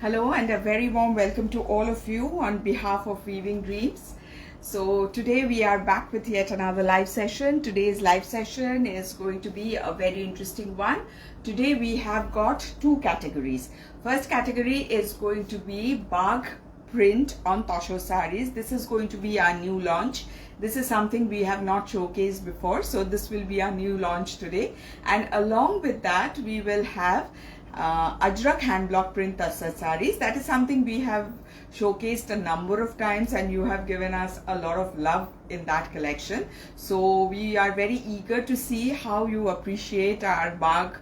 Hello and a very warm welcome to all of you on behalf of Weaving Dreams. So today we are back with yet another live session. Today's live session is going to be a very interesting one. Today we have got two categories. First category is going to be Bagh print on Tussar sarees. This is going to be our new launch. This is something we have not showcased before, so this will be our new launch today. And along with that we will have Ajrakh Handblock print Tussar sarees. That is something we have showcased a number of times and you have given us a lot of love in that collection. So we are very eager to see how you appreciate our Bagh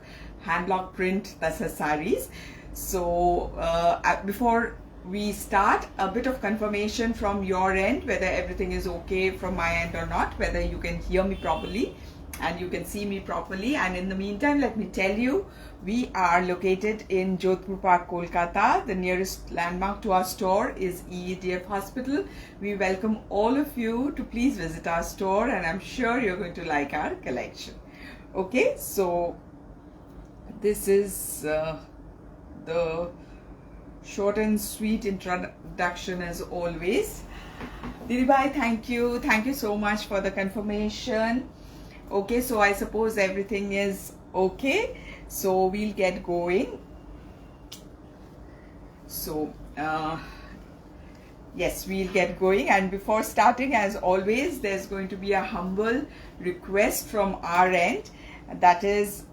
Handblock print Tussar sarees. So before we start, a bit of confirmation from your end whether everything is okay from my end or not, whether you can hear me properly and you can see me properly. And in the meantime, let me tell you, we are located in Jodhpur Park, Kolkata. The nearest landmark to our store is EETF Hospital. We welcome all of you to please visit our store and I'm sure you're going to like our collection. Okay, so this is the short and sweet introduction as always. Didi bhai, thank you so much for the confirmation. Okay, so I suppose everything is okay, so we'll get going. So yes, we'll get going, and before starting, as always, there's going to be a humble request from our end. That is,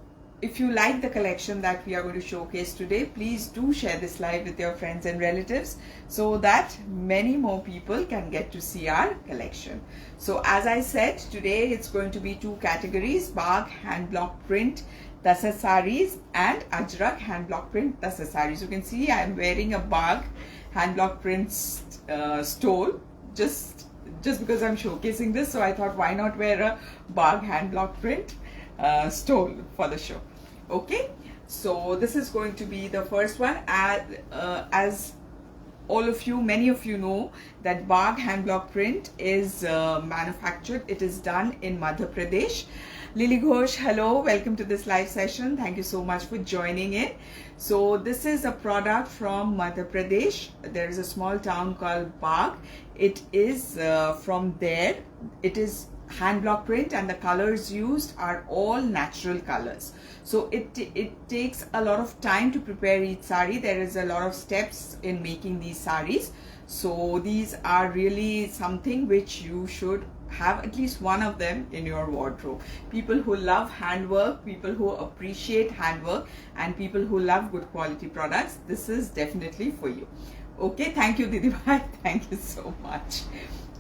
if you like the collection that we are going to showcase today, please do share this live with your friends and relatives so that many more people can get to see our collection. So as I said, today it's going to be two categories: Bagh Handblock print Tussar sarees and Ajrakh Handblock print Tussar sarees. You can see I am wearing a Bagh Handblock print stole just because I'm showcasing this. So I thought, why not wear a Bagh Handblock print stole for the show. Okay, so this is going to be the first one. As all of you, many of you know that Bagh Handblock print is manufactured, it is done in Madhya Pradesh. Lily Ghosh, hello, welcome to this live session. Thank you so much for joining in. So this is a product from Madhya Pradesh. There is a small town called Bagh. It is from there. It is hand block print and the colors used are all natural colors. So it takes a lot of time to prepare each sari. There is a lot of steps in making these saris. So these are really something which you should have at least one of them in your wardrobe. People who love handwork, people who appreciate handwork, and people who love good quality products, this is definitely for you. Okay, thank you Didi bhai, thank you so much.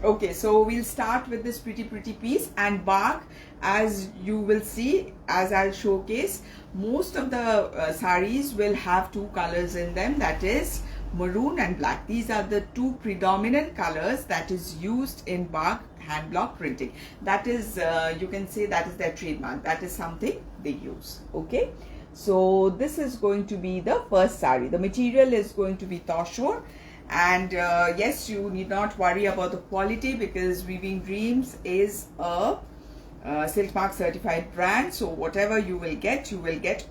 Okay, so we'll start with this pretty piece. And Bagh, as you will see, as I'll showcase, most of the saris will have two colors in them, that is maroon and black. These are the two predominant colors that is used in Bagh hand block printing. That is, you can say that is their trademark. That is something they use. Okay, so this is going to be the first sari. The material is going to be Tussar. And yes, you need not worry about the quality because Weaving Dreams is a Silk Mark certified brand. So whatever you will get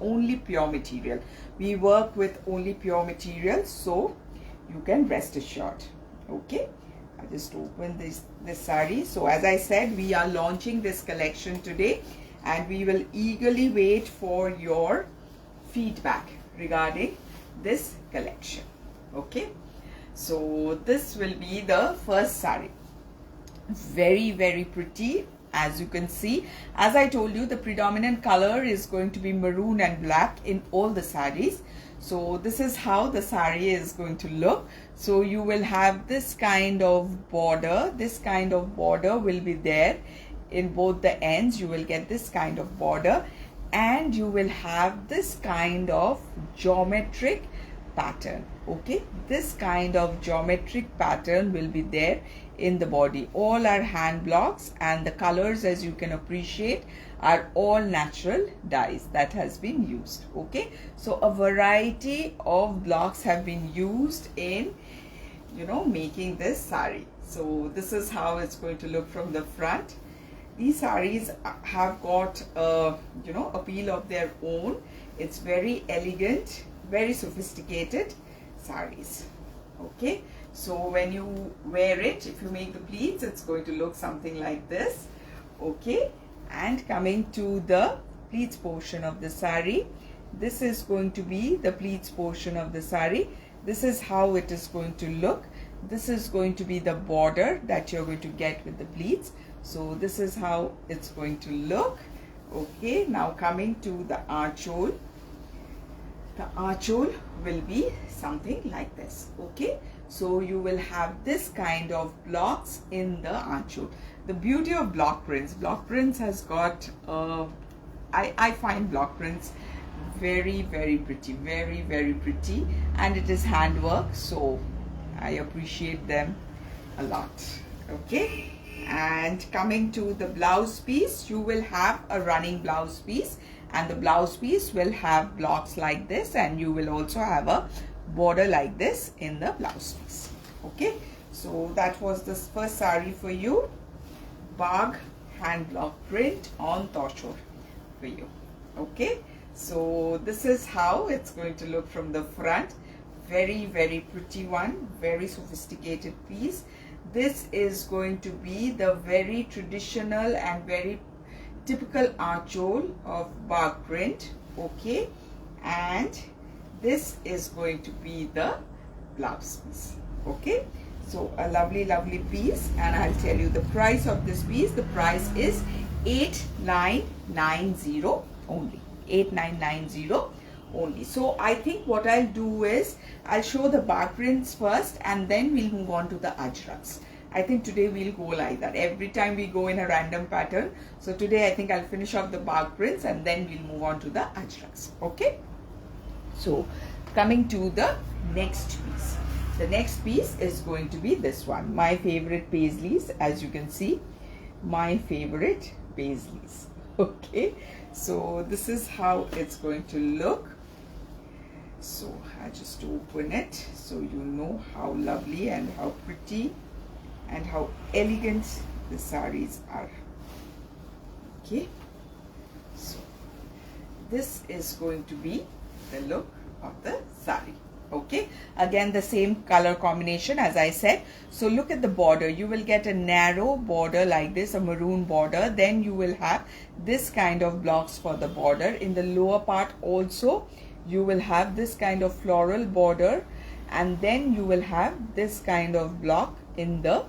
only pure material. We work with only pure material, so you can rest assured. Okay, I just open this sari. So as I said, we are launching this collection today and we will eagerly wait for your feedback regarding this collection. Okay, so this will be the first sari. Very pretty. As you can see, as I told you, the predominant color is going to be maroon and black in all the saris. So this is how the sari is going to look. So you will have this kind of border. This kind of border will be there in both the ends. You will get this kind of border and you will have this kind of geometric pattern. Okay, this kind of geometric pattern will be there in the body. All are hand blocks and the colors, as you can appreciate, are all natural dyes that has been used. Okay, so a variety of blocks have been used in, you know, making this sari. So this is how it's going to look from the front. These saris have got you know, appeal of their own. It's very elegant, very sophisticated sarees. Okay, so when you wear it, if you make the pleats, it's going to look something like this. Okay, and coming to the pleats portion of the saree, this is going to be the pleats portion of the saree. This is how it is going to look. This is going to be the border that you're going to get with the pleats. So this is how it's going to look. Okay, now coming to the archhole. The archhole will be something like this. Okay, so you will have this kind of blocks in the archhole. The beauty of block prints has got I find block prints very pretty, very pretty, and it is handwork, so I appreciate them a lot. Okay, and coming to the blouse piece, you will have a running blouse piece, and the blouse piece will have blocks like this, and you will also have a border like this in the blouse piece. Okay, so that was the first saree for you, Bagh hand block print on Tussar for you. Okay, so this is how it's going to look from the front. Very pretty one, very sophisticated piece. This is going to be the very traditional and very typical archhole of Bagh print. Okay, and this is going to be the blouse piece. Okay, so a lovely piece, and I'll tell you the price of this piece. The price is 8990 only. 8990 only. So I think what I'll do is I'll show the Bagh prints first, and then we'll move on to the Ajrakhs. I think today we'll go like that. Every time we go in a random pattern. So today I think I'll finish off the Bagh prints, and then we'll move on to the Ajrakhs. Okay, so coming to the next piece. The next piece is going to be this one, my favorite paisleys. As you can see, my favorite paisleys. Okay, so this is how it's going to look. So I just open it so you know how lovely and how pretty and how elegant the sarees are. Okay, so this is going to be the look of the saree. Okay, again the same color combination as I said. So look at the border. You will get a narrow border like this, a maroon border. Then you will have this kind of blocks for the border. In the lower part also you will have this kind of floral border, and then you will have this kind of block in the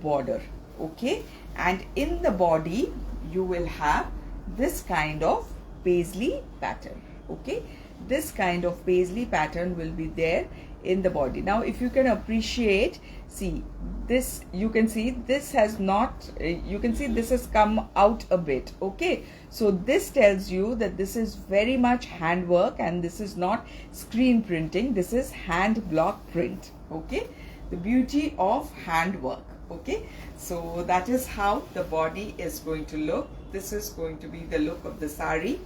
border. Okay, and in the body you will have this kind of paisley pattern. Okay, this kind of paisley pattern will be there in the body. Now if you can appreciate, see this, you can see this has not, you can see this has come out a bit. Okay, so this tells you that this is very much handwork, and this is not screen printing, this is hand block print. Okay, the beauty of handwork. Okay, so that is how the body is going to look. This is going to be the look of the saree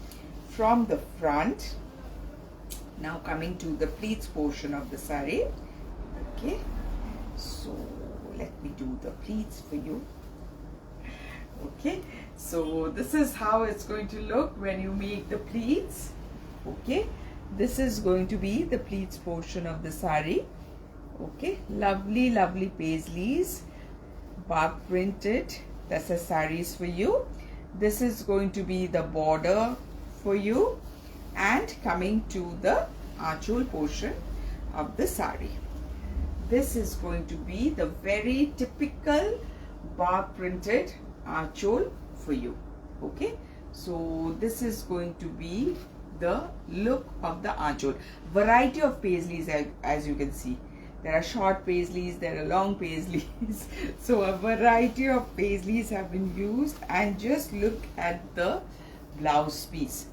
from the front. Now coming to the pleats portion of the saree. Okay, so let me do the pleats for you. Okay, so this is how it's going to look when you make the pleats. Okay, this is going to be the pleats portion of the saree. Okay, lovely paisleys, Bagh printed. That's the sarees for you. This is going to be the border for you, and coming to the archhole portion of the saree. This is going to be the very typical Bagh printed archhole for you. Okay, so this is going to be the look of the archhole. Variety of paisleys, as you can see. There are short paisleys, there are long paisleys. So a variety of paisleys have been used, and just look at the blouse piece.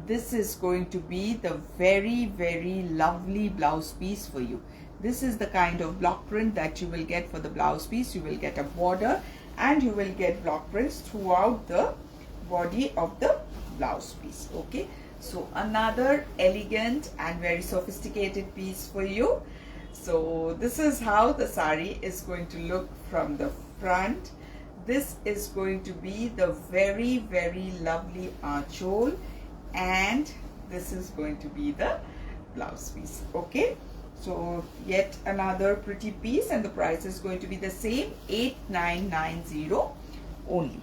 This is going to be the very lovely blouse piece for you. This is the kind of block print that you will get for the blouse piece. You will get a border, and you will get block prints throughout the body of the blouse piece. Okay, so another elegant and very sophisticated piece for you. So this is how the saree is going to look from the front. This is going to be the very lovely archhole, and this is going to be the blouse piece. Okay, So yet another pretty piece, and the price is going to be the same, 8990 only.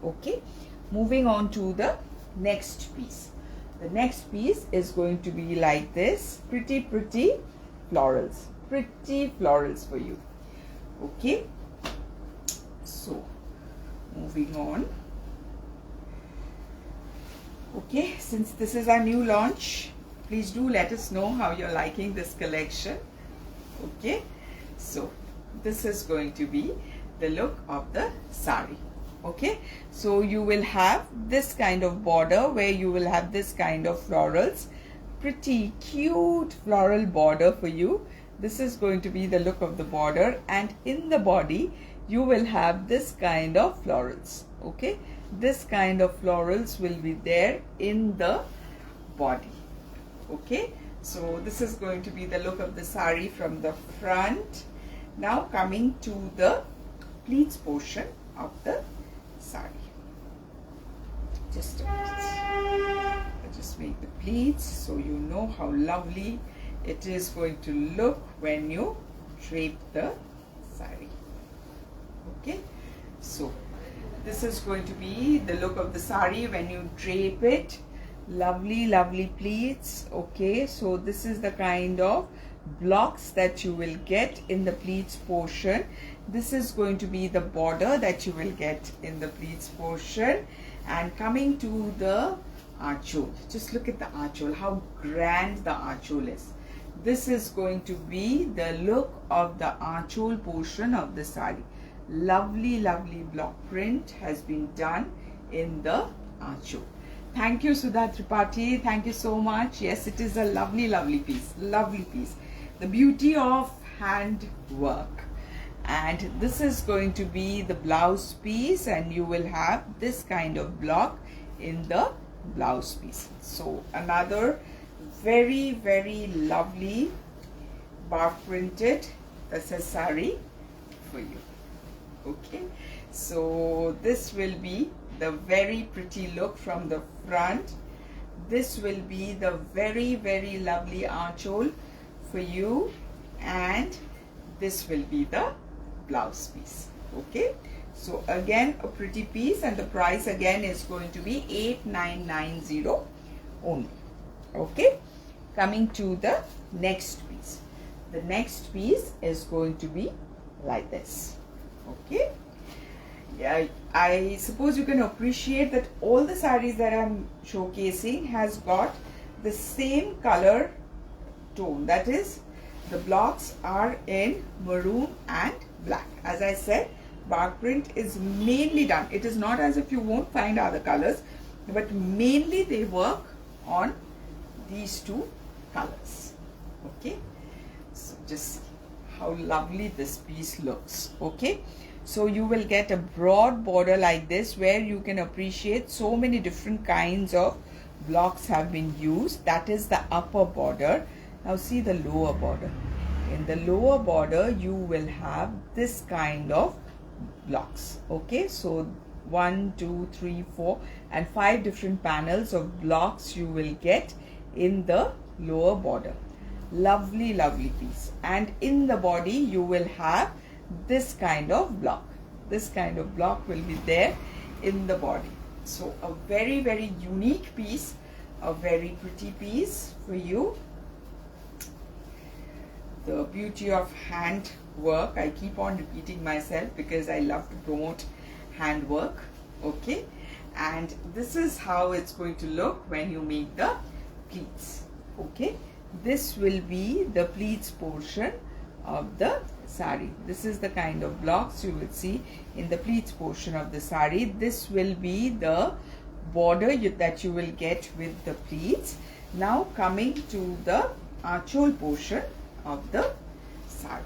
Okay, moving on to the next piece. The next piece is going to be like this, pretty florals, pretty florals for you. Okay, so moving on. Okay, since this is our new launch, please do let us know how you're liking this collection. Okay, so this is going to be the look of the sari. Okay, so you will have this kind of border where you will have this kind of florals, pretty cute floral border for you. This is going to be the look of the border, and in the body you will have this kind of florals. Okay, this kind of florals will be there in the body. Okay, so this is going to be the look of the sari from the front. Now coming to the pleats portion of the sari. Just a minute. I just make the pleats so you know how lovely it is going to look when you drape the sari. Okay, so this is going to be the look of the sari when you drape it. Lovely pleats. Okay, so this is the kind of blocks that you will get in the pleats portion. This is going to be the border that you will get in the pleats portion. And coming to the archole, just look at the archole, how grand the archole is. This is going to be the look of the archole portion of the sari. Lovely block print has been done in the archole. Thank you, Sudha Tripathi. Thank you so much. Yes, it is a lovely piece. Lovely piece. The beauty of hand work. And this is going to be the blouse piece, and you will have this kind of block in the blouse piece. So another very lovely bark printed Tussar sari for you. Okay, so this will be the very pretty look from the front. This will be the very lovely archole for you, and this will be the blouse piece. Okay, so again a pretty piece, and the price again is going to be 8990 only. Okay, coming to the next piece. The next piece is going to be like this. Okay, yeah, I suppose you can appreciate that all the sarees that I'm showcasing has got the same color tone, that is the blocks are in maroon and black. As I said, bark print is mainly done, it is not as if you won't find other colors, but mainly they work on these two colors. Okay, so just see how lovely this piece looks. Okay, so you will get a broad border like this where you can appreciate so many different kinds of blocks have been used. That is the upper border. Now see the lower border. In the lower border you will have this kind of blocks. Okay, so 1, 2, 3, 4 and 5 different panels of blocks you will get in the lower border. Lovely piece. And in the body you will have this kind of block. This kind of block will be there in the body. So a very unique piece, a very pretty piece for you. The beauty of hand work. I keep on repeating myself because I love to promote hand work. Okay, and this is how it's going to look when you make the pleats. Okay, this will be the pleats portion of the sari. This is the kind of blocks you will see in the pleats portion of the sari. This will be the border that you will get with the pleats. Now coming to the archole portion of the sari.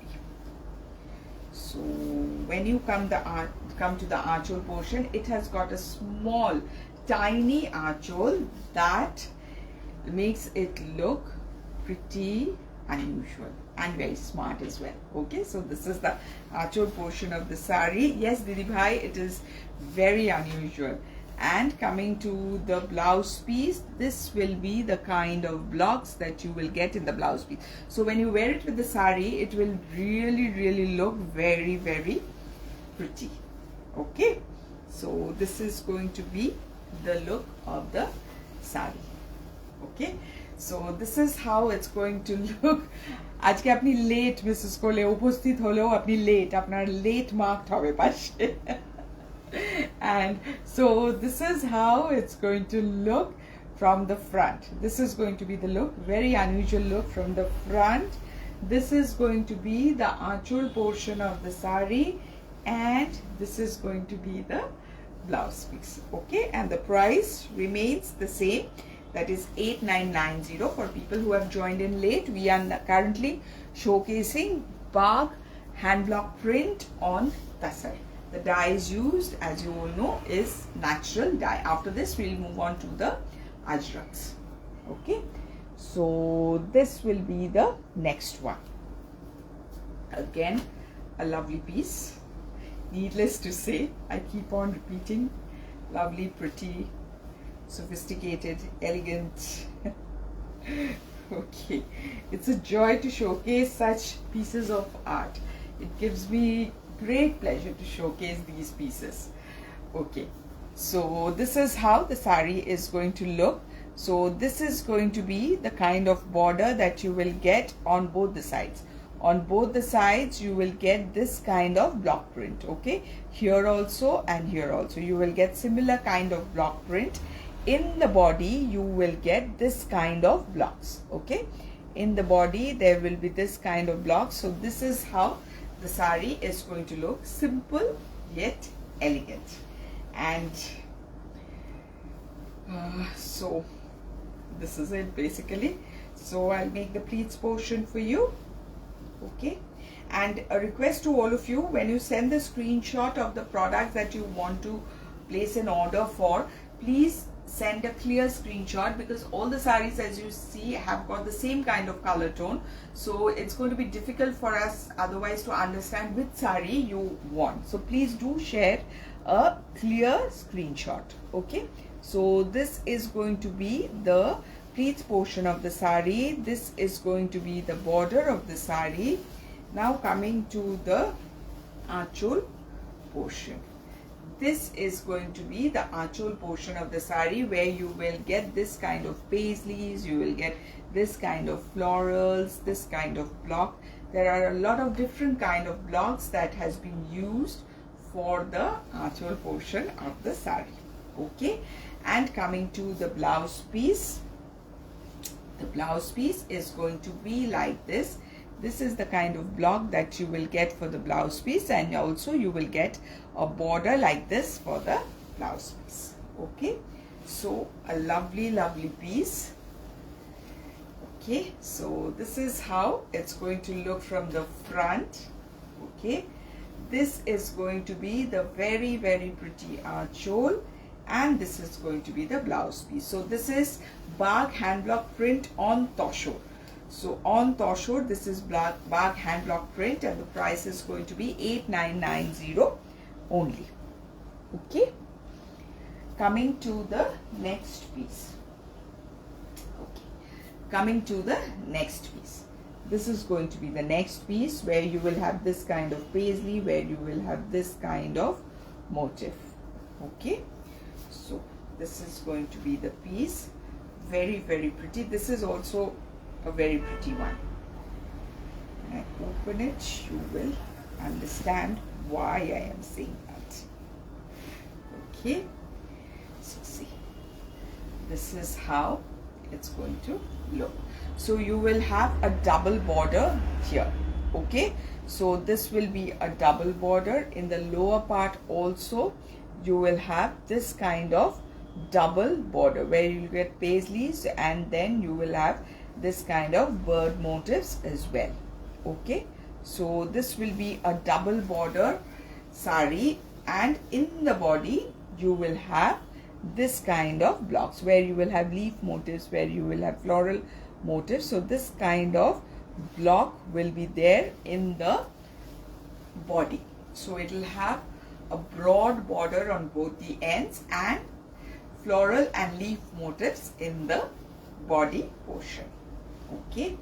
So when you come to the archole portion, it has got a small tiny archole that makes it look pretty unusual and very smart as well. Okay, so this is the archole portion of the sari. Yes, Didi Bhai, it is very unusual And coming to the blouse piece, this will be the kind of blocks that you will get in the blouse piece. So when you wear it with the sari, it will really look very pretty. Okay, so this is going to be the look of the sari. Okay, so this is how it's going to look. আজকে আপনি late Mrs কোলে উপস্থিত হলেও আপনি late, আপনার late marked হবে পাশে। And so this is how it's going to look from the front. This is going to be the look, very unusual look from the front. This is going to be the anchal portion of the sari, and this is going to be the blouse piece. Okay, and the price remains the same, that is 8990 for people who have joined in late. We are currently showcasing Bagh Handblock print on Tussar. The dyes used, as you all know, is natural dye. After this, we'll move on to the Ajrakhs. Okay, so this will be the next one. Again, a lovely piece. Needless to say, I keep on repeating, lovely, pretty, sophisticated, elegant. Okay, it's a joy to showcase such pieces of art. It gives me great pleasure to showcase these pieces. Okay, so this is how the sari is going to look. So this is going to be the kind of border that you will get on both the sides. On both the sides you will get this kind of block print. Okay, here also and here also you will get similar kind of block print. In the body you will get this kind of blocks. Okay, in the body there will be this kind of blocks. So this is how the sari is going to look, simple yet elegant. And so this is it basically. So I'll make the pleats portion for you. Okay, and a request to all of you, when you send the screenshot of the product that you want to place an order for, please send a clear screenshot, because all the saris, as you see, have got the same kind of color tone, so it's going to be difficult for us otherwise to understand which sari you want. So please do share a clear screenshot. Okay, so this is going to be the pleats portion of the sari. This is going to be the border of the sari. Now coming to the anchal portion. This is going to be the anchal portion of the sari, where you will get this kind of paisleys, you will get this kind of florals, this kind of block. There are a lot of different kind of blocks that has been used for the anchal portion of the sari. Okay, and coming to the blouse piece. The blouse piece is going to be like this. This is the kind of block that you will get for the blouse piece, and also you will get a border like this for the blouse piece. Okay, so a lovely piece. Okay, so this is how it's going to look from the front. Okay, this is going to be the very pretty anchal, and this is going to be the blouse piece. So this is Bagh Handblock print on Tussar. So on Tussar, this is Bagh Handblock print, and the price is going to be 8990 only. Okay, coming to the next piece. Okay, coming to the next piece. This is going to be the next piece, where you will have this kind of paisley, where you will have this kind of motif. Okay, so this is going to be the piece, very pretty. This is also a very pretty one. When I open it, you will understand why I am saying that. Okay, so see, this is how it's going to look. So you will have a double border here. Okay, so this will be a double border. In the lower part also you will have this kind of double border, where you get paisleys, and then you will have this kind of bird motifs as well. Okay, so this will be a double border sari, and in the body you will have this kind of blocks, where you will have leaf motifs, where you will have floral motifs. So this kind of block will be there in the body. So it will have a broad border on both the ends, and floral and leaf motifs in the body portion. Okay,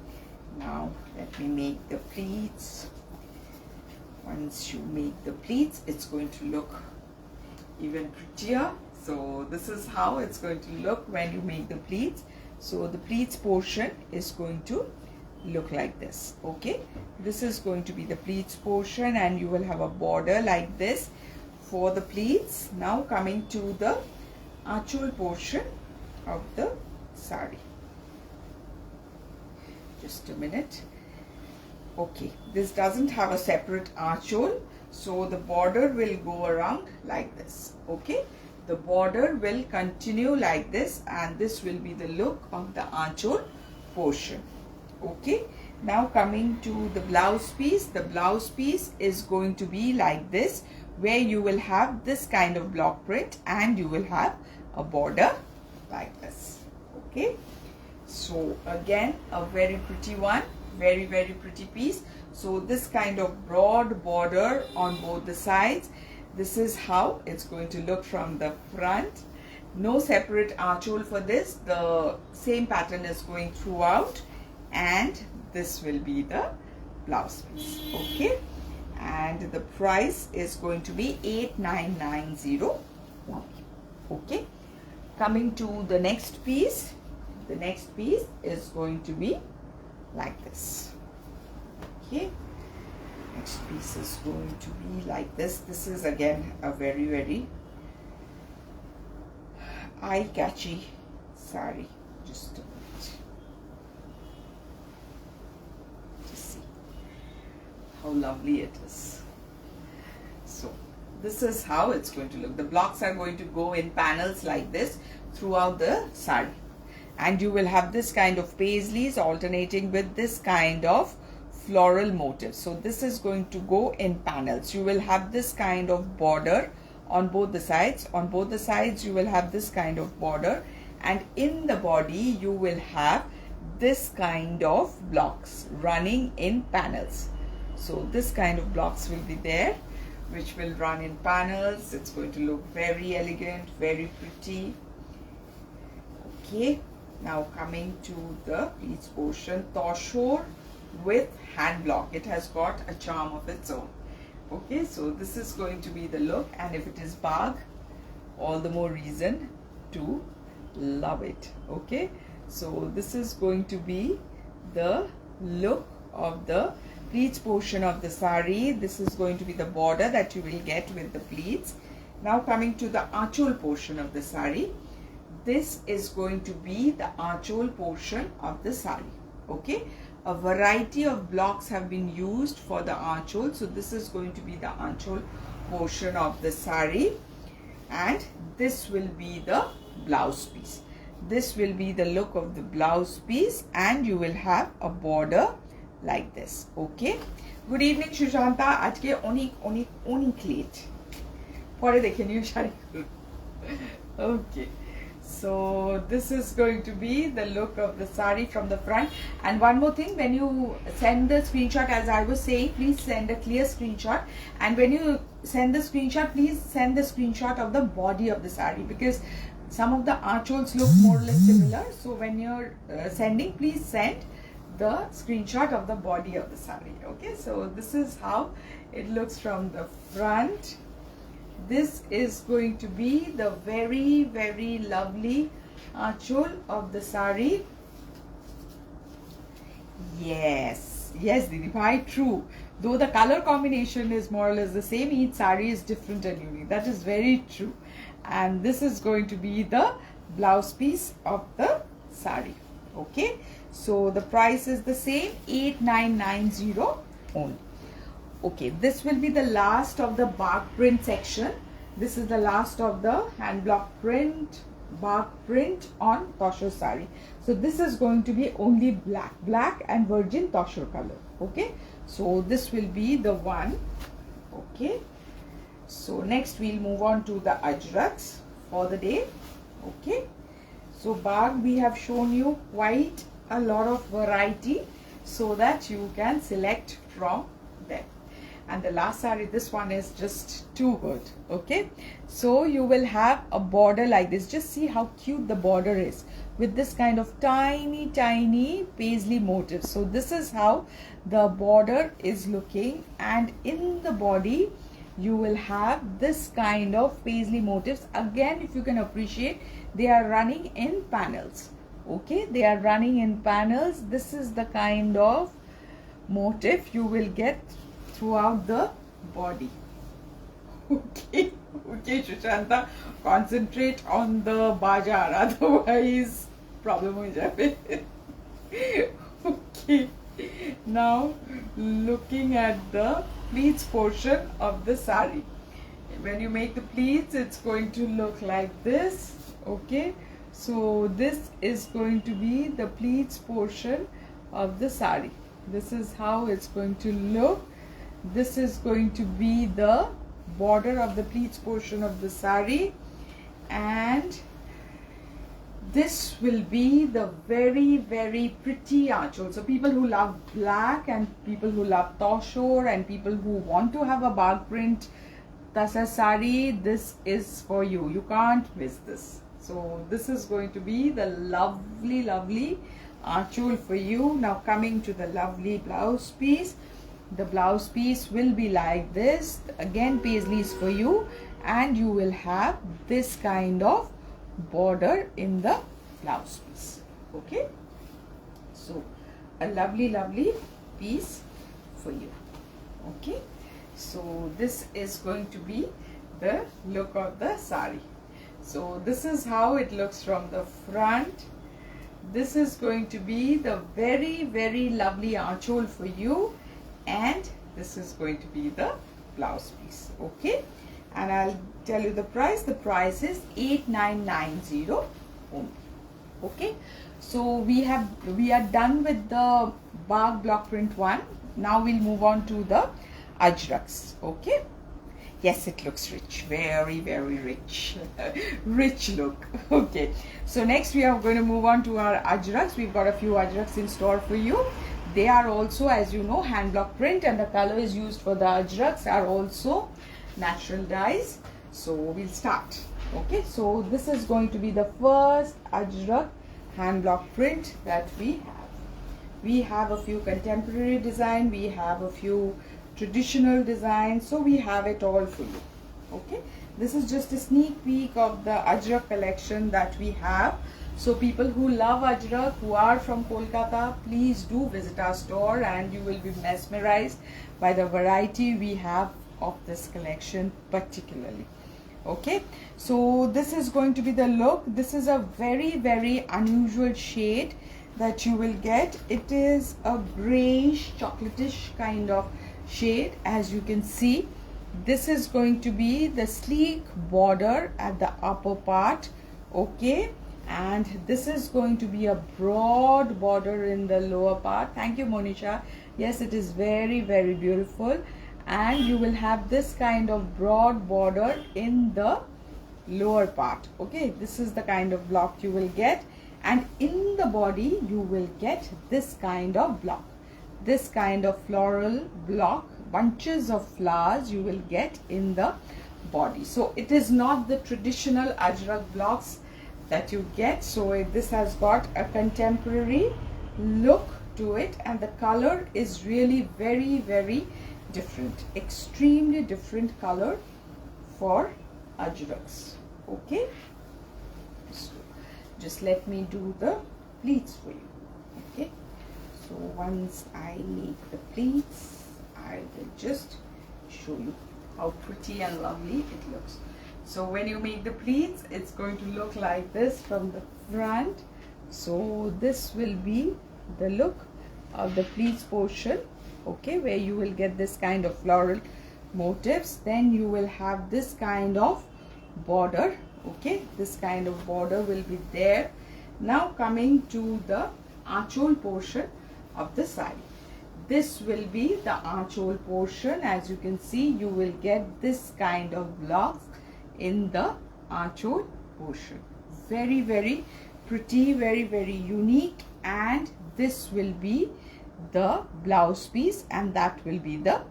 now let me make the pleats. Once you make the pleats, it's going to look even prettier. So this is how it's going to look when you make the pleats. So the pleats portion is going to look like this. Okay, this is going to be the pleats portion, and you will have a border like this for the pleats. Now coming to the achol portion of the sari. Just a minute. Okay, this doesn't have a separate achol, so the border will go around like this. Okay, the border will continue like this, and this will be the look of the achol portion. Okay, now coming to the blouse piece. The blouse piece is going to be like this, where you will have this kind of block print and you will have a border like this. Okay, so again a very pretty one, very pretty piece. So this kind of broad border on both the sides. This is how it's going to look from the front. No separate achol for this. The same pattern is going throughout, and this will be the blouse piece. Okay, and the price is going to be 8990. Okay, coming to the next piece. The next piece is going to be like this. Okay, next piece is going to be like this. This is again a very eye-catchy sari. Just a minute. Just see how lovely it is. So this is how it's going to look. The blocks are going to go in panels like this throughout the sari, and you will have this kind of paisleys alternating with this kind of floral motif. So this is going to go in panels. You will have this kind of border on both the sides. On both the sides you will have this kind of border, and in the body you will have this kind of blocks running in panels. So this kind of blocks will be there, which will run in panels. It's going to look very elegant, very pretty. Okay, now coming to the pleats portion. Tussar with hand block. It has got a charm of its own. Okay, so this is going to be the look, and if it is Bagh, all the more reason to love it. Okay, so this is going to be the look of the pleats portion of the sari. This is going to be the border that you will get with the pleats. Now coming to the achol portion of the sari. This is going to be the achol portion of the sari. Okay, a variety of blocks have been used for the achol. So this is going to be the achol portion of the sari, and this will be the blouse piece. This will be the look of the blouse piece, and you will have a border like this. Okay, good evening Shushanta. Ajke onik late pore dekhe niyo shari. Okay, so this is going to be the look of the sari from the front. And one more thing, when you send the screenshot, as I was saying, please send a clear screenshot. And when you send the screenshot, please send the screenshot of the body of the sari, because some of the achols look more or less similar. So when you're sending, please send the screenshot of the body of the sari. Okay, so this is how it looks from the front. This is going to be the very lovely achol of the sari. Yes, Didi Bhai, true. Though the color combination is more or less the same, each sari is different and unique. That is very true. And this is going to be the blouse piece of the sari. Okay, so the price is the same, 8990 only. Okay, this will be the last of the Bagh print section. This is the last of the hand block print, Bagh print on Tussar sari. So this is going to be only black and virgin Tussar color. Okay, so this will be the one. Okay, so next we'll move on to the Ajrakhs for the day. Okay, so Bagh, we have shown you quite a lot of variety so that you can select from them. And the last sari, this one is just too good. Okay, so you will have a border like this. Just see how cute the border is with this kind of tiny paisley motif. So this is how the border is looking, and in the body you will have this kind of paisley motifs. Again, if you can appreciate, they are running in panels. Okay, they are running in panels. This is the kind of motif you will get throughout the body. Okay, okay, Shushanta, concentrate on the bazaar, otherwise problem ho jabe. Okay, now looking at the pleats portion of the sari. When you make the pleats, it's going to look like this. Okay, so this is going to be the pleats portion of the sari. This is how it's going to look. This is going to be the border of the pleats portion of the sari, and this will be the very pretty aanchol. So people who love black and people who love Tussar and people who want to have a Bagh print Tussar sari, this is for you. You can't miss this. So this is going to be the lovely aanchol for you. Now coming to the lovely blouse piece. The blouse piece will be like this. Again, paisleys for you, and you will have this kind of border in the blouse piece. Okay, so a lovely piece for you. Okay, so this is going to be the look of the sari. So this is how it looks from the front. This is going to be the very lovely aanchol for you, and this is going to be the blouse piece. Okay, and I'll tell you the price. The price is 8990 only. Okay, so we are done with the Bagh block print one. Now we'll move on to the Ajrakhs. Okay, yes, it looks rich, very rich. Rich look. Okay, so next we are going to move on to our Ajrakhs. We've got a few Ajrakhs in store for you. They are also, as you know, hand block print, and the colors used for the Ajrakhs are also natural dyes. So we'll start. Okay, so this is going to be the first Ajrakh hand block print that we have. We have a few contemporary design, we have a few traditional designs, so we have it all for you. Okay, this is just a sneak peek of the Ajrakh collection that we have. So people who love Ajrakh, who are from Kolkata, please do visit our store and you will be mesmerized by the variety we have of this collection particularly. Okay, so this is going to be the look. This is a very unusual shade that you will get. It is a grayish chocolatish kind of shade. As you can see, this is going to be the sleek border at the upper part. Okay, and this is going to be a broad border in the lower part. Thank you, Monisha. Yes, it is very beautiful, and you will have this kind of broad border in the lower part. Okay, this is the kind of block you will get, and in the body you will get this kind of block, this kind of floral block, bunches of flowers you will get in the body. So it is not the traditional Ajrakh blocks that you get. So this has got a contemporary look to it, and the color is really very different, extremely different color for Ajrakhs. Okay, so just let me do the pleats for you. Okay, so once I make the pleats, I will just show you how pretty and lovely it looks. So when you make the pleats, it's going to look like this from the front. So this will be the look of the pleats portion. Okay, where you will get this kind of floral motifs. Then you will have this kind of border. Okay, this kind of border will be there. Now coming to the aanchol portion of the sari. This will be the aanchol portion. As you can see, you will get this kind of blocks in the aanchol portion. Very pretty, very unique, and this will be the blouse piece, and that will be the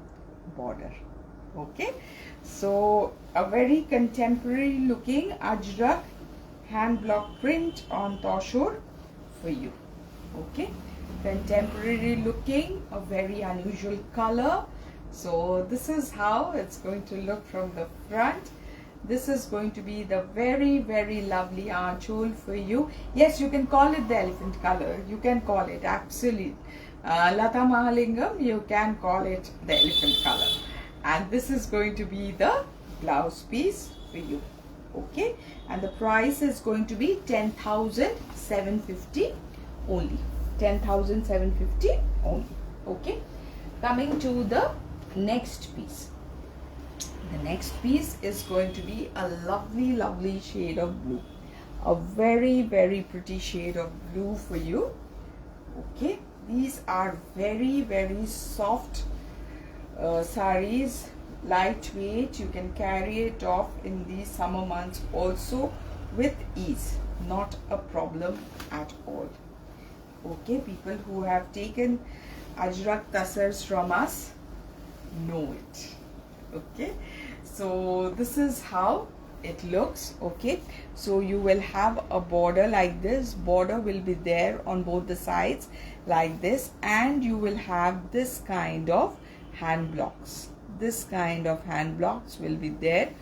border. Okay, so a very contemporary looking Ajrakh hand block print on Tussar for you. Okay, contemporary looking, a very unusual color. So this is how it's going to look from the front. This is going to be the very lovely archole for you. Yes, you can call it the elephant color. You can call it, absolutely. Lata Mahalingam, you can call it the elephant color. And this is going to be the blouse piece for you. Okay, and the price is going to be 10,750 only. 10,750 only. Okay, coming to the next piece. The next piece is going to be a lovely shade of blue. A very pretty shade of blue for you. Okay, these are very soft sarees, lightweight. You can carry it off in these summer months also with ease, not a problem at all. Okay, people who have taken Ajrakh Tussars from us know it. Okay, so this is how it looks. Okay, so you will have a border like this. Border will be there on both the sides like this, and you will have this kind of hand blocks. This kind of hand blocks will be there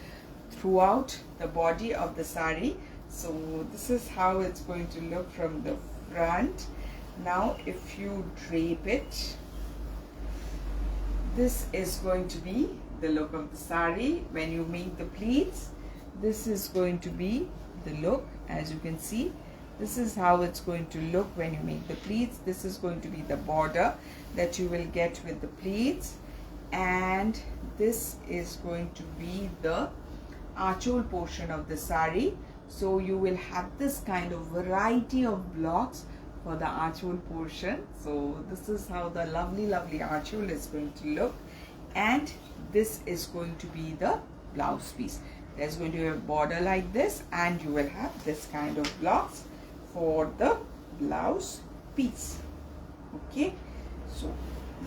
throughout the body of the sari. So this is how it's going to look from the front. Now if you drape it, this is going to be the look of the sari. When you make the pleats, this is going to be the look. As you can see, this is how it's going to look when you make the pleats. This is going to be the border that you will get with the pleats, and this is going to be the archole portion of the sari. So you will have this kind of variety of blocks for the archole portion. So this is how the lovely archole is going to look, and this is going to be the blouse piece. There's going to be a border like this, and you will have this kind of blocks for the blouse piece. Okay, so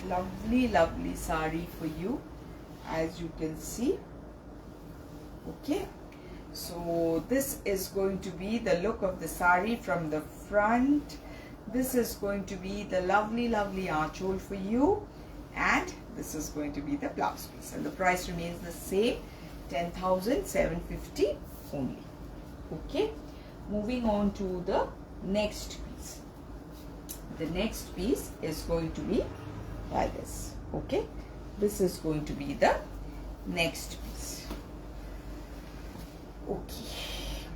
lovely sari for you, as you can see. Okay, so this is going to be the look of the sari from the front. This is going to be the lovely archole for you, and this is going to be the blouse piece, and the price remains the same, 10,750 only. Okay, moving on to the next piece. The next piece is going to be like this. Okay, this is going to be the next piece. Okay,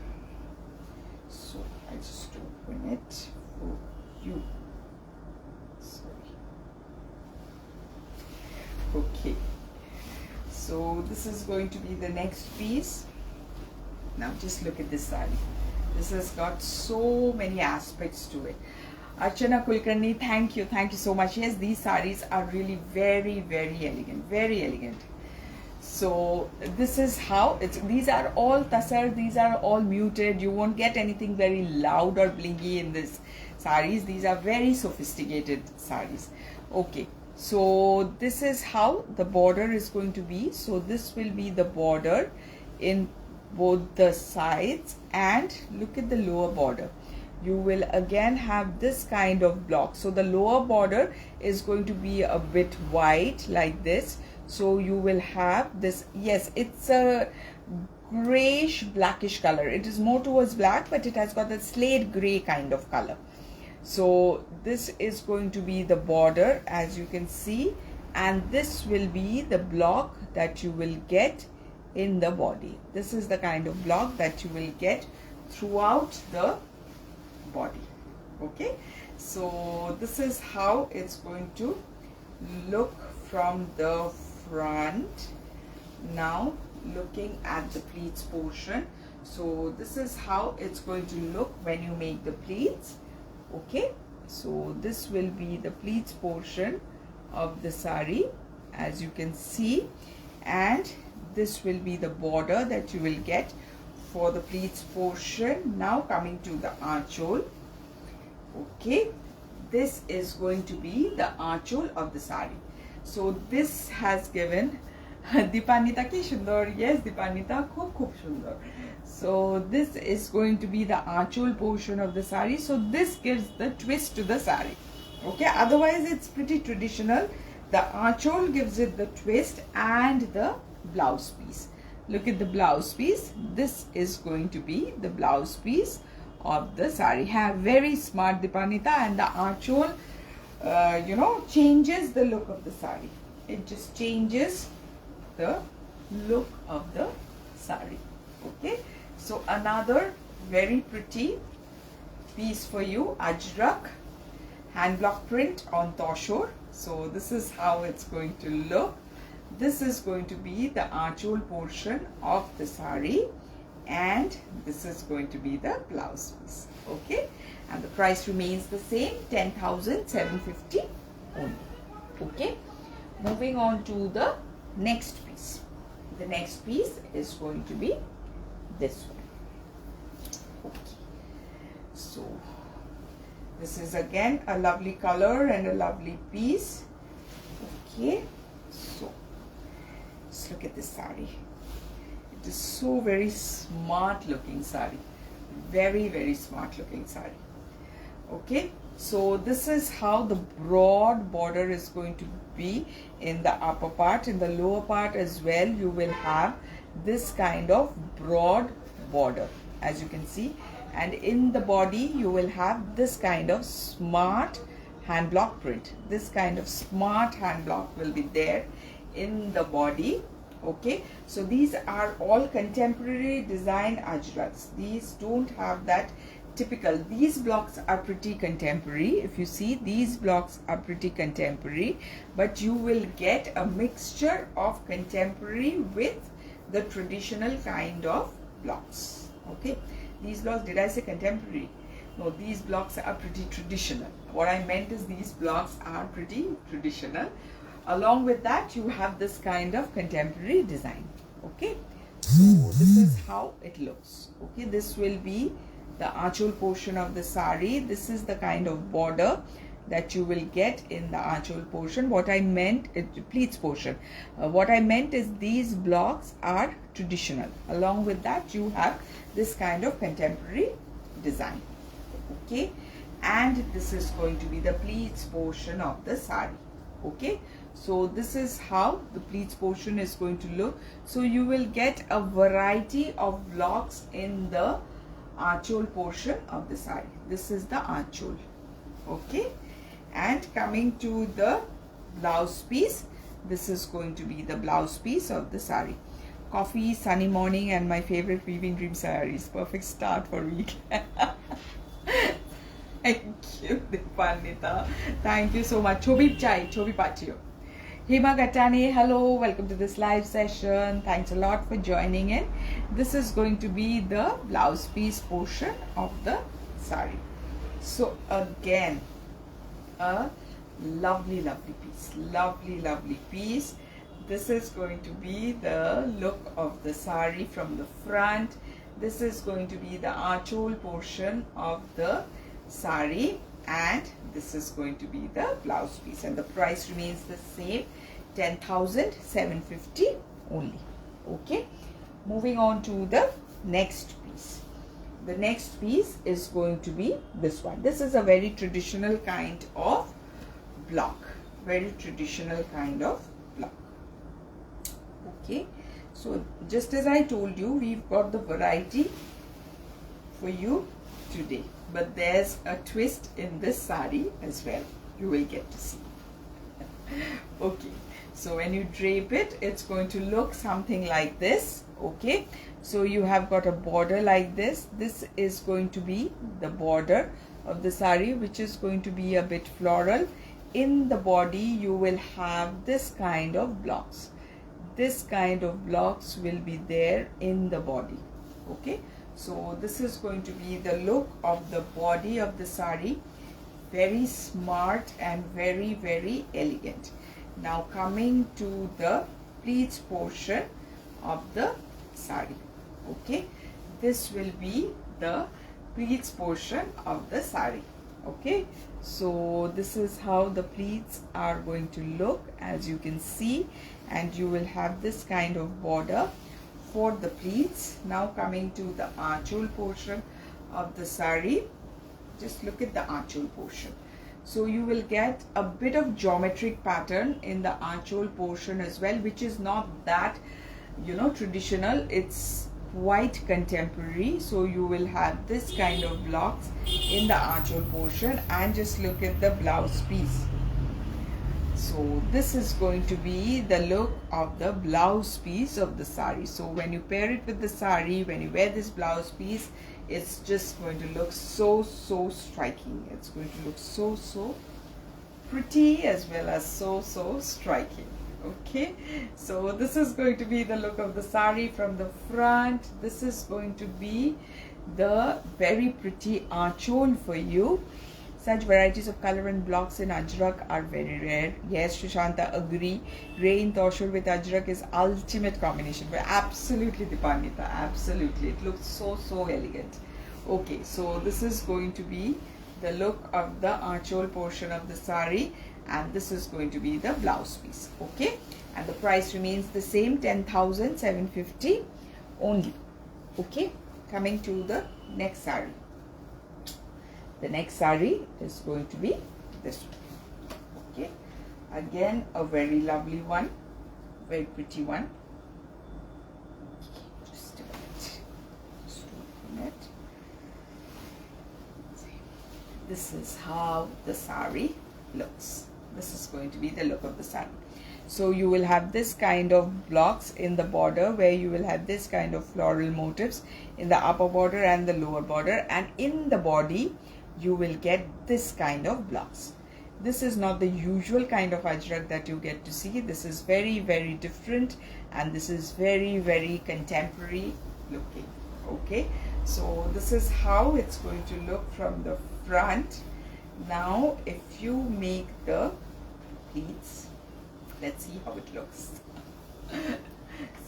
so I just open it for you. Sorry. Okay, so this is going to be the next piece. Now just look at this sari. This has got so many aspects to it. Archana Kulkarni, thank you so much. Yes, these saris are really very elegant, very elegant. So this is how it's. These are all Tussar. These are all muted. You won't get anything very loud or blingy in this saris. These are very sophisticated saris. Okay, so this is how the border is going to be. So this will be the border in both the sides, and look at the lower border. You will again have this kind of block. So the lower border is going to be a bit white like this. So you will have this. Yes, it's a grayish blackish color. It is more towards black, but it has got the slate gray kind of color. So this is going to be the border, as you can see, and this will be the block that you will get in the body. This is the kind of block that you will get throughout the body. Okay, so this is how it's going to look from the front. Now looking at the pleats portion, so this is how it's going to look when you make the pleats. Okay, so this will be the pleats portion of the sari, as you can see, and this will be the border that you will get for the pleats portion. Now coming to the archole. Okay, this is going to be the archole of the sari. So this has given Dipanita ki shundar. Yes, Dipanita, khub shundar. So this is going to be the aanchol portion of the sari. So this gives the twist to the sari. Okay, otherwise it's pretty traditional. The aanchol gives it the twist and the blouse piece. Look at the blouse piece. This is going to be the blouse piece of the sari. Have very smart, Dipanita, and the aanchol, changes the look of the sari. It just changes the look of the sari. Okay, so another very pretty piece for you, Ajrakh hand block print on Tussar. So this is how it's going to look. This is going to be the aanchol portion of the sari, and this is going to be the blouse piece. Okay, and the price remains the same, 10,750 only. Okay, moving on to the next piece. The next piece is going to be this one. Okay, so this is again a lovely color and a lovely piece. Okay, so just look at this sari. It is so very smart looking sari. Very smart looking sari. Okay, so this is how the broad border is going to be in the upper part. In the lower part as well, you will have this kind of broad border, as you can see. And in the body, you will have this kind of smart hand block print. This kind of smart hand block will be there in the body. Okay, so these are all contemporary design Ajrakhs. These don't have that typical. These blocks are pretty contemporary. If you see, these blocks are pretty contemporary, but you will get a mixture of contemporary with the traditional kind of blocks. Okay, these blocks, did I say contemporary? No, these blocks are pretty traditional. What I meant is these blocks are pretty traditional. Along with that, you have this kind of contemporary design. Okay, so this is how it looks. Okay, this will be the aanchol portion of the sari. This is the kind of border that you will get in the aanchol portion. What I meant, pleats portion. What I meant is these blocks are traditional. Along with that, you have this kind of contemporary design. Okay, and this is going to be the pleats portion of the sari. Okay, so this is how the pleats portion is going to look. So you will get a variety of blocks in the aanchol portion of the sari. This is the aanchol. Okay, and coming to the blouse piece, this is going to be the blouse piece of the sari. Coffee, sunny morning, and my favorite weaving dream sarees. Perfect start for week. Thank you, Dipanita. Thank you so much. Chobi chai, chobi pachiyo. Hema Gatani, hello, welcome to this live session. Thanks a lot for joining in. This is going to be the blouse piece portion of the sari. So again, a lovely piece. Lovely piece. This is going to be the look of the sari from the front. This is going to be the aanchol portion of the sari, and this is going to be the blouse piece, and the price remains the same, 10,750 only. Okay, moving on to the next piece. The next piece is going to be this one. This is a very traditional kind of block. Very traditional kind of block. Okay, so just as I told you, we've got the variety for you today, but there's a twist in this sari as well. You will get to see. Okay, so when you drape it, it's going to look something like this. Okay, so you have got a border like this. This is going to be the border of the sari, which is going to be a bit floral. In the body, you will have this kind of blocks. This kind of blocks will be there in the body. Okay, so this is going to be the look of the body of the sari. Very smart and very elegant. Now coming to the pleats portion of the sari. Okay, this will be the pleats portion of the sari. Okay, so this is how the pleats are going to look, as you can see, and you will have this kind of border for the pleats. Now coming to the archole portion of the sari, just look at the archole portion. So you will get a bit of geometric pattern in the archole portion as well, which is not that, you know, traditional. It's quite contemporary. So you will have this kind of blocks in the archole portion, and just look at the blouse piece. So this is going to be the look of the blouse piece of the sari. So when you pair it with the sari, when you wear this blouse piece, it's just going to look so striking. It's going to look so pretty, as well as so striking. Okay, so this is going to be the look of the sari from the front. This is going to be the very pretty archole for you. Such varieties of color and blocks in Ajrakh are very rare. Yes, Shushanta, agree. Grey in Tussar with Ajrakh is ultimate combination. But absolutely, Dipangita, absolutely. It looks so elegant. Okay, so this is going to be the look of the archole portion of the sari, and this is going to be the blouse piece. Okay, and the price remains the same, 10,750 only. Okay, coming to the next sari. The next sari is going to be this one. Okay, again a very lovely one, very pretty one. Just a minute. Just a minute. This is how the sari looks. This is going to be the look of the sari. So you will have this kind of blocks in the border, where you will have this kind of floral motifs in the upper border and the lower border, and in the body you will get this kind of blocks. This is not the usual kind of Ajrakh that you get to see. This is very different, and this is very contemporary looking. Okay, so this is how it's going to look from the front. Now if you make the pleats, let's see how it looks.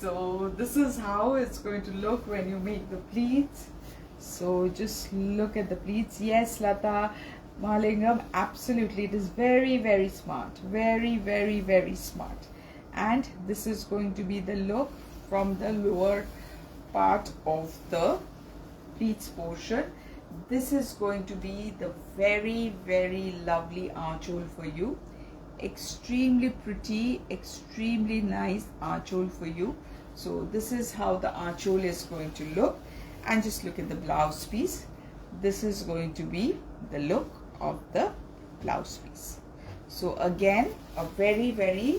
So this is how it's going to look when you make the pleats. So just look at the pleats. Yes, Lata Malingam, absolutely, it is very smart, very smart. And this is going to be the look from the lower part of the pleats portion. This is going to be the very lovely archole for you. Extremely pretty, extremely nice archole for you. So this is how the archole is going to look. And just look at the blouse piece. This is going to be the look of the blouse piece. So again, a very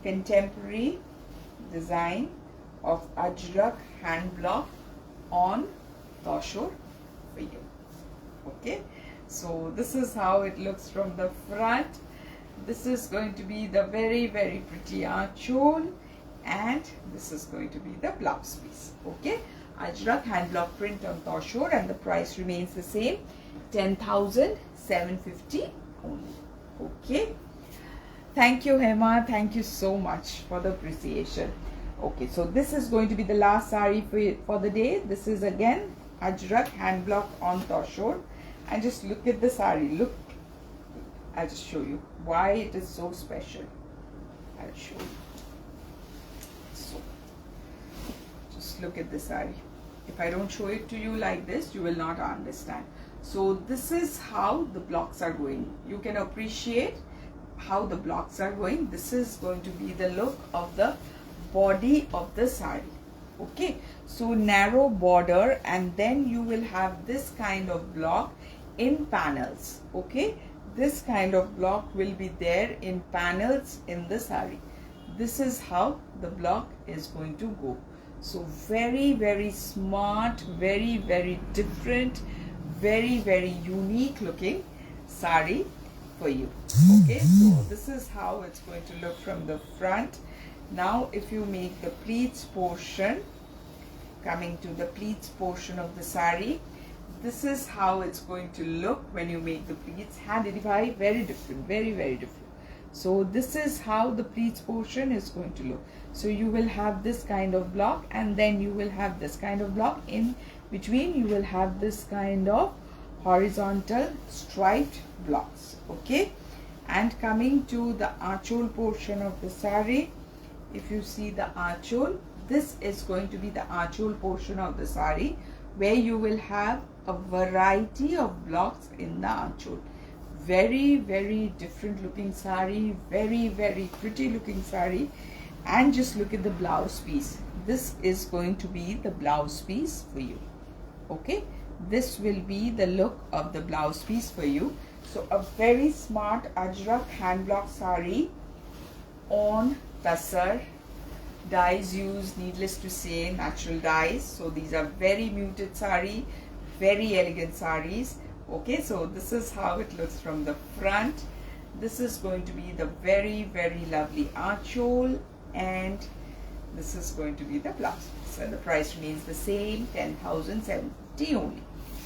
contemporary design of Ajrakh hand block on Tussar for you. Okay, so this is how it looks from the front. This is going to be the very pretty archole, and this is going to be the blouse piece. Okay, Ajrakh hand block print on Tussar, and the price remains the same, 10,750 only. Okay, thank you, Hema, thank you so much for the appreciation. Okay, so this is going to be the last sari for the day. This is again Ajrakh hand block on Tussar, and just look at the sari. Look, I'll just show you why it is so special. I'll show you. So just look at the sari. If I don't show it to you like this, you will not understand. So this is how the blocks are going. You can appreciate how the blocks are going. This is going to be the look of the body of the sari. Okay, so narrow border, and then you will have this kind of block in panels. Okay, this kind of block will be there in panels in the sari. This is how the block is going to go. So very smart, very different, very unique looking sari for you. Okay, so this is how it's going to look from the front. Now if you make the pleats portion, coming to the pleats portion of the sari, this is how it's going to look when you make the pleats. Hand divide, very different, very different. So this is how the pleats portion is going to look. So you will have this kind of block, and then you will have this kind of block. In between you will have this kind of horizontal striped blocks. Okay, and coming to the archol portion of the sari, if you see the archol, this is going to be the archol portion of the sari, where you will have a variety of blocks in the archol. Very different looking sari, very pretty looking sari. And just look at the blouse piece. This is going to be the blouse piece for you. Okay, this will be the look of the blouse piece for you. So a very smart Ajrakh hand block sari on Tussar. Dyes used, needless to say, natural dyes. So these are very muted sari, very elegant saris. Okay, so this is how it looks from the front. This is going to be the very lovely archol, and this is going to be the blouse. So the price remains the same, 10,070 only.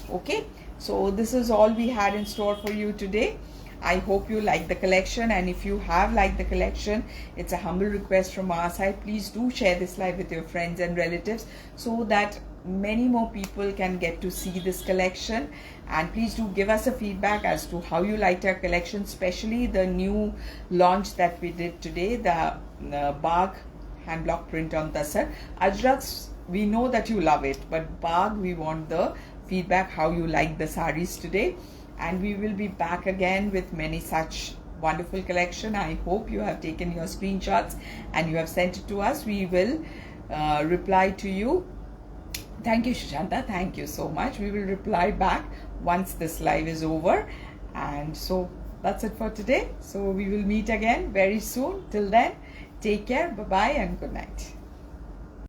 Okay, so this is all we had in store for you today. I hope you like the collection, and if you have liked the collection, it's a humble request from our side. Please do share this live with your friends and relatives so that many more people can get to see this collection. And please do give us a feedback as to how you liked our collection, especially the new launch that we did today, the Bagh hand block print on Tussar. Ajrakhs, we know that you love it, but Bagh, we want the feedback how you like the saris today. And we will be back again with many such wonderful collection. I hope you have taken your screenshots and you have sent it to us. We will reply to you. Thank you, Shashanta. Thank you so much. We will reply back once this live is over. And so that's it for today. So we will meet again very soon. Till then, take care. Bye-bye and good night.